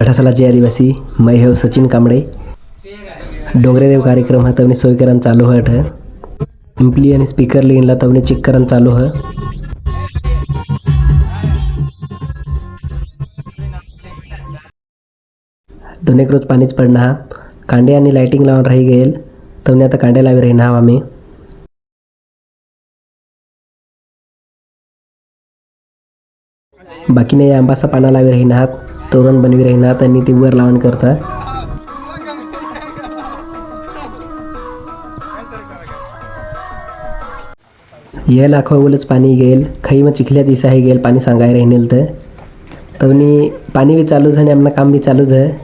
घाटासाला जय आदिवासी मैं है सचिन कांबळे। डोंगरेदेव कार्यक्रम है तवनी सोय करन चालू है इम्पली आणि स्पीकर लेनला तवनी चेक करन चालू है। दोन रोज पाणीच पडना हा कांडे आणि लाइटिंग लावून राही गेल तवनी आता कांडे लावी राहीना हा आम्ही। बाकी नाही आंबासा पाना लावी राहीना तोरण बनवी राहीना आणि ती वर लावण करता। ये लाखो बोलच पाणी गेल खई मग चिखल्या जैसा है गेल पाणी सांगाय राहीनेल तर तवनी पाणी भी चालू है अपना काम भी चालू है।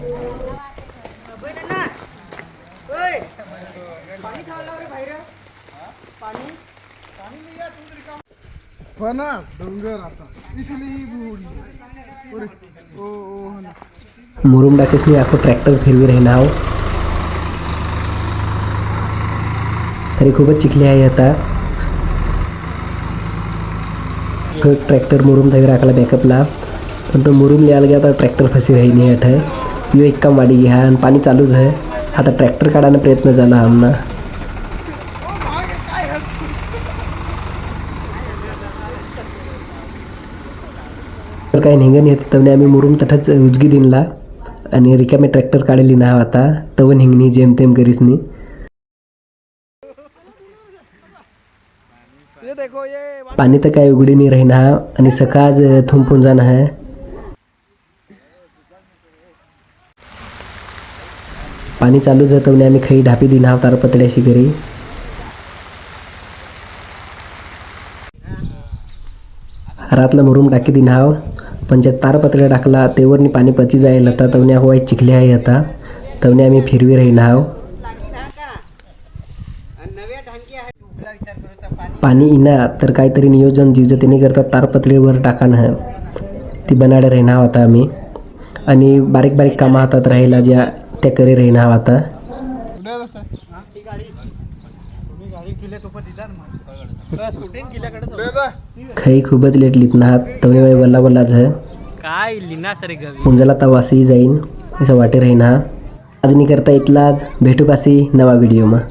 मुरुम डाकेसनी आखो ट्रॅक्टर फिरवी राहीना हो तरी खूपच चिखली आहे आता। ट्रॅक्टर मुरुम धवी राखला बॅकअपला पण तो मुरुम लिहायला गया तर ट्रॅक्टर फसी रही नाही अठ यो एक काम वाढी घ्या आणि पाणी चालूच आहे। आता ट्रॅक्टर काढायला प्रयत्न झाला आमना काही निघन येते तवने आम्ही मुरुम तठच उजगी दिनला आणि रिकामे ट्रॅक्टर काढली ना आता तव हिंगणी जेमतेम करीसनी। पाणी तर काय उघडी नाही राहीना आणि सकाळ थुंपून जाणं है। पाणी चालू जातवने आम्ही खई ढापी दिना तार पतड्याशी घरी रातला मुरुम टाकी दिना पण ज्या तार पतड्या टाकला तेवरनी पाणी पची जाईल आता तवने हवाई चिखली आहे आता तवने आम्ही फिरवी राहीना पाणी इना तर काहीतरी नियोजन जीवजतीने करता तारपत्रीवर टाकान है ती बनाडे राहीना आता आम्ही आणि बारीक बारीक कामं हातात राहिला ज्या त्या करी राहीना आता। खई खूपच लेट लिपना तवने वल्ला वल्लाच है काय लिना सरे गवी मुंजला तवासी जाईन असं वाटे राहीना। आज नाही करता इतलाच भेटू पासी नवा व्हिडिओ मा।